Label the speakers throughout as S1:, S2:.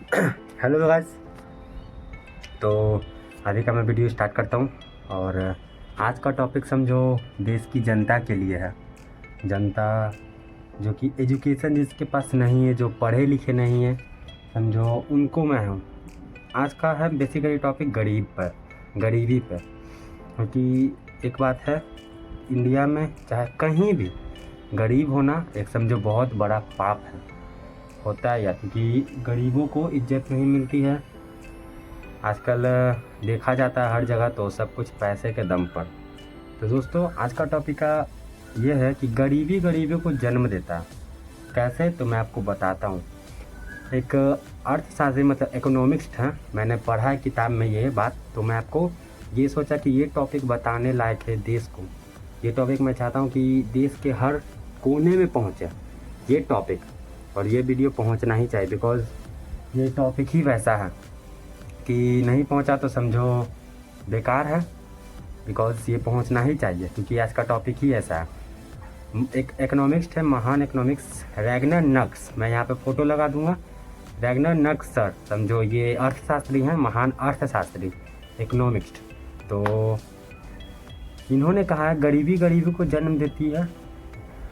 S1: Hello guys. तो अभी का मैं वीडियो स्टार्ट करता हूँ। और आज का टॉपिक समझो देश की जनता के लिए है। जनता जो कि एजुकेशन जिसके पास नहीं है, जो पढ़े लिखे नहीं है, समझो उनको मैं हूँ। आज का है बेसिकली टॉपिक गरीबी पर। क्योंकि एक बात है, इंडिया में चाहे कहीं भी गरीब होना एक समझो बहुत बड़ा पाप है, होता है। या क्योंकि गरीबों को इज्जत नहीं मिलती है। आजकल देखा जाता है हर जगह, तो सब कुछ पैसे के दम पर। तो दोस्तों आज का टॉपिक का ये है कि गरीबी को जन्म देता है। कैसे, तो मैं आपको बताता हूँ। एक अर्थशास्त्री मतलब इकोनॉमिक्स है, मैंने पढ़ा है किताब में ये बात। तो मैं आपको ये सोचा कि ये टॉपिक बताने लायक है देश को। ये टॉपिक मैं चाहता हूँ कि देश के हर कोने में पहुँचे ये टॉपिक, और ये वीडियो पहुँचना ही चाहिए। बिकॉज़ ये टॉपिक ही वैसा है कि नहीं पहुंचा तो समझो बेकार है। बिकॉज़ ये पहुंचना ही चाहिए क्योंकि आज का टॉपिक ही ऐसा है। एक इकोनॉमिस्ट है, महान इकोनॉमिक्स रैगनर नक्स, मैं यहाँ पे फ़ोटो लगा दूंगा। रैगनर नक्स सर, समझो ये अर्थशास्त्री हैं, महान अर्थशास्त्री इकोनॉमिस्ट। तो इन्होंने कहा है गरीबी को जन्म देती है।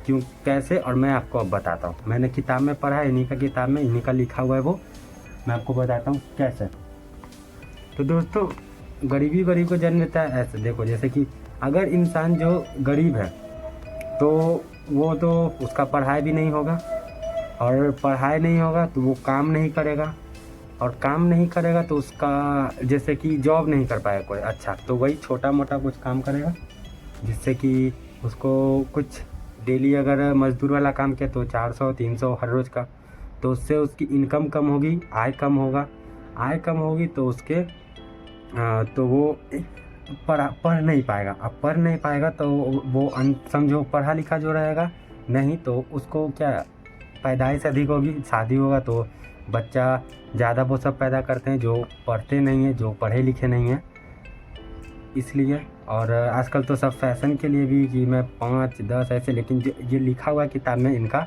S1: क्यों, कैसे, और मैं आपको अब बताता हूँ। मैंने किताब में पढ़ा है, इन्हीं का किताब में इन्हीं का लिखा हुआ है वो, मैं आपको बताता हूँ कैसे। तो दोस्तों गरीब को जन्म देता है ऐसे। देखो, जैसे कि अगर इंसान जो गरीब है तो वो तो उसका पढ़ाई भी नहीं होगा, और पढ़ाई नहीं होगा तो वो काम नहीं करेगा, और काम नहीं करेगा तो उसका जैसे कि जॉब नहीं कर पाएगा कोई अच्छा, तो वही छोटा मोटा कुछ काम करेगा जिससे कि उसको कुछ डेली अगर मजदूर वाला काम किया तो 400-300 हर रोज़ का, तो उससे उसकी इनकम कम होगी, आय कम होगा। आय कम होगी तो उसके तो वो पढ़ नहीं पाएगा। अब पढ़ नहीं पाएगा तो वो समझो पढ़ा लिखा जो रहेगा नहीं, तो उसको क्या पैदाइश अधिक होगी, शादी होगा तो बच्चा ज़्यादा वो सब पैदा करते हैं जो पढ़ते नहीं हैं, जो पढ़े लिखे नहीं हैं, इसलिए। और आजकल तो सब फैशन के लिए भी कि मैं 5-10 ऐसे, लेकिन जो ये लिखा हुआ है किताब में इनका,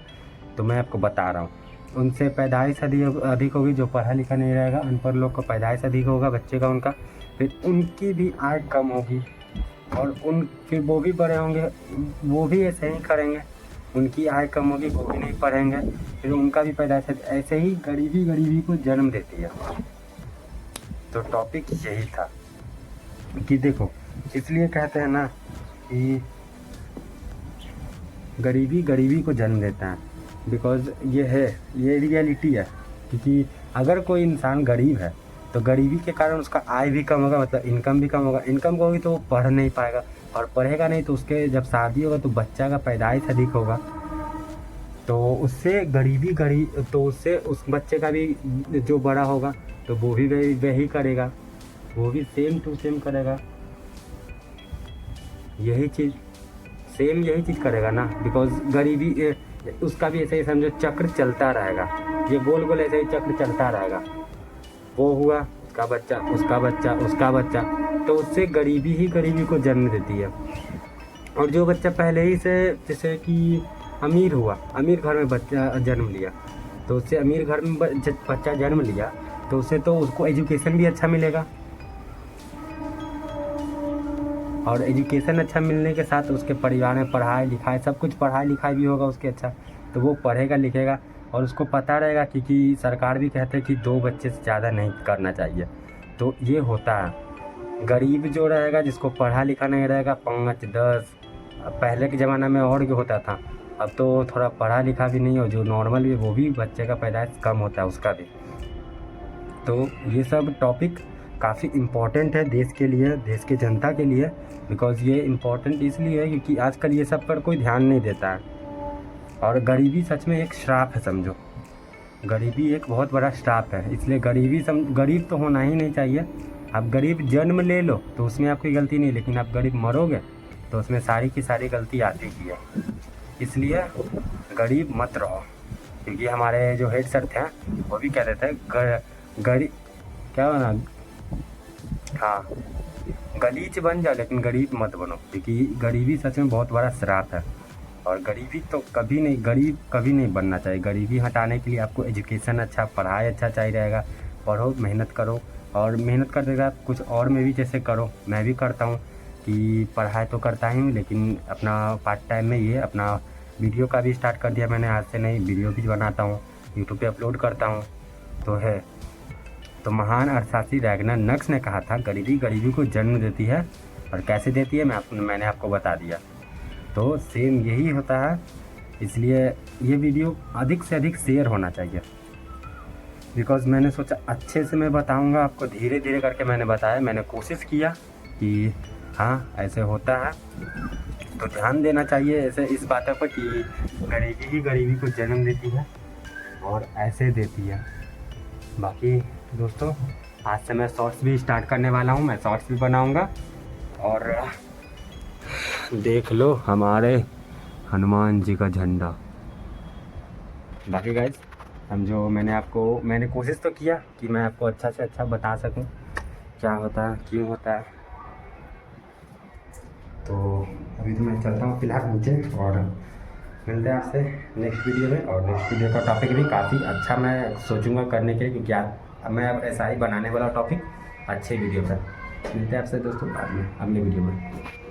S1: तो मैं आपको बता रहा हूँ। उनसे पैदाइश अधिक होगी, जो पढ़ा लिखा नहीं रहेगा, अनपढ़ लोग को पैदाइश अधिक होगा बच्चे का उनका, फिर उनकी भी आय कम होगी, और फिर वो भी बड़े होंगे, वो भी ऐसे ही करेंगे, उनकी आय कम होगी, वो भी नहीं पढ़ेंगे, फिर उनका भी पैदाइश ऐसे ही गरीबी को जन्म देती है। तो टॉपिक यही था कि देखो, इसलिए कहते हैं ना कि गरीबी को जन्म देता है। बिकॉज़ ये रियलिटी है। क्योंकि अगर कोई इंसान गरीब है तो गरीबी के कारण उसका आय भी कम होगा, मतलब इनकम भी कम होगा। इनकम होगी तो वो पढ़ नहीं पाएगा, और पढ़ेगा नहीं तो उसके जब शादी होगा तो बच्चा का पैदाइश अधिक होगा, तो उससे तो उससे उस बच्चे का भी जो बड़ा होगा तो वो भी वही करेगा, वो भी सेम टू सेम करेगा, यही चीज़ करेगा ना। बिकॉज गरीबी उसका भी ऐसे ही समझो चक्र चलता रहेगा, ये गोल गोल ऐसे ही चक्र चलता रहेगा। वो हुआ उसका बच्चा, उसका बच्चा, उसका बच्चा, तो उससे गरीबी को जन्म देती है। और जो बच्चा पहले ही से जैसे कि अमीर हुआ, अमीर घर में बच्चा जन्म लिया, तो उससे अमीर घर में बच्चा जन्म लिया तो उससे तो उसको एजुकेशन भी अच्छा मिलेगा, और एजुकेशन अच्छा मिलने के साथ उसके परिवार में पढ़ाई लिखाई सब कुछ, पढ़ाई लिखाई भी होगा उसके अच्छा, तो वो पढ़ेगा लिखेगा, और उसको पता रहेगा क्योंकि सरकार भी कहते हैं कि 2 बच्चे से ज़्यादा नहीं करना चाहिए। तो ये होता है। गरीब जो रहेगा, जिसको पढ़ा लिखा नहीं रहेगा, 5-10, पहले के ज़माना में और भी होता था, अब तो थोड़ा पढ़ा लिखा भी नहीं हो, जो नॉर्मल भी, वो भी बच्चे का पैदाइश कम होता है उसका भी। तो ये सब टॉपिक काफ़ी इम्पॉर्टेंट है देश के लिए, देश के जनता के लिए। बिकॉज़ ये इम्पॉर्टेंट इसलिए है क्योंकि आजकल ये सब पर कोई ध्यान नहीं देता है, और गरीबी सच में एक श्राप है समझो। गरीबी एक बहुत बड़ा श्राप है, इसलिए गरीब तो होना ही नहीं चाहिए। आप गरीब जन्म ले लो तो उसमें आपकी गलती नहीं, लेकिन आप गरीब मरोगे तो उसमें सारी की सारी गलती आती ही है। इसलिए गरीब मत रहो। क्योंकि हमारे जो हेड सर थे वो भी कह रहे थे गरीब क्या बना, हाँ, गलीच बन जाओ लेकिन गरीब मत बनो, क्योंकि गरीबी सच में बहुत बड़ा श्राप है। और गरीबी तो कभी नहीं, गरीब कभी नहीं बनना चाहिए। गरीबी हटाने के लिए आपको एजुकेशन अच्छा, पढ़ाई अच्छा चाहिए रहेगा। पढ़ो, मेहनत करो, और मेहनत कर देगा कुछ और में भी जैसे करो, मैं भी करता हूँ कि पढ़ाई तो करता ही हूँ, लेकिन अपना पार्ट टाइम में ये अपना वीडियो का भी स्टार्ट कर दिया मैंने। आज से नहीं, वीडियो भी बनाता हूँ, यूट्यूब पे अपलोड करता हूँ। तो है, तो महान अर्थशास्त्री रैगनर ने कहा था, गरीबी गरीबी को जन्म देती है, और कैसे देती है मैंने आपको बता दिया। तो सेम यही होता है, इसलिए ये वीडियो अधिक से अधिक शेयर होना चाहिए। बिकॉज़ मैंने सोचा अच्छे से मैं बताऊंगा आपको, धीरे धीरे करके मैंने बताया, मैंने कोशिश किया कि हाँ ऐसे होता है। तो ध्यान देना चाहिए ऐसे इस बातों पर कि गरीबी ही गरीबी को जन्म देती है और ऐसे देती है। बाकी दोस्तों, आज से मैं शॉर्ट्स भी स्टार्ट करने वाला हूँ, मैं शॉर्ट्स भी बनाऊँगा। और देख लो हमारे हनुमान जी का झंडा। बाकी गाइस, समझो मैंने कोशिश तो किया कि मैं आपको अच्छा से अच्छा बता सकूं क्या होता है, क्यों होता है। तो अभी तो मैं चलता हूँ फिलहाल नीचे, और मिलते हैं आपसे नेक्स्ट वीडियो में। और नेक्स्ट वीडियो का टॉपिक भी काफ़ी अच्छा मैं सोचूंगा करने के लिए, क्योंकि आज मैं अब ऐसा ही बनाने वाला टॉपिक अच्छे वीडियो पर। मिलते हैं आपसे दोस्तों बाद में अगले वीडियो में।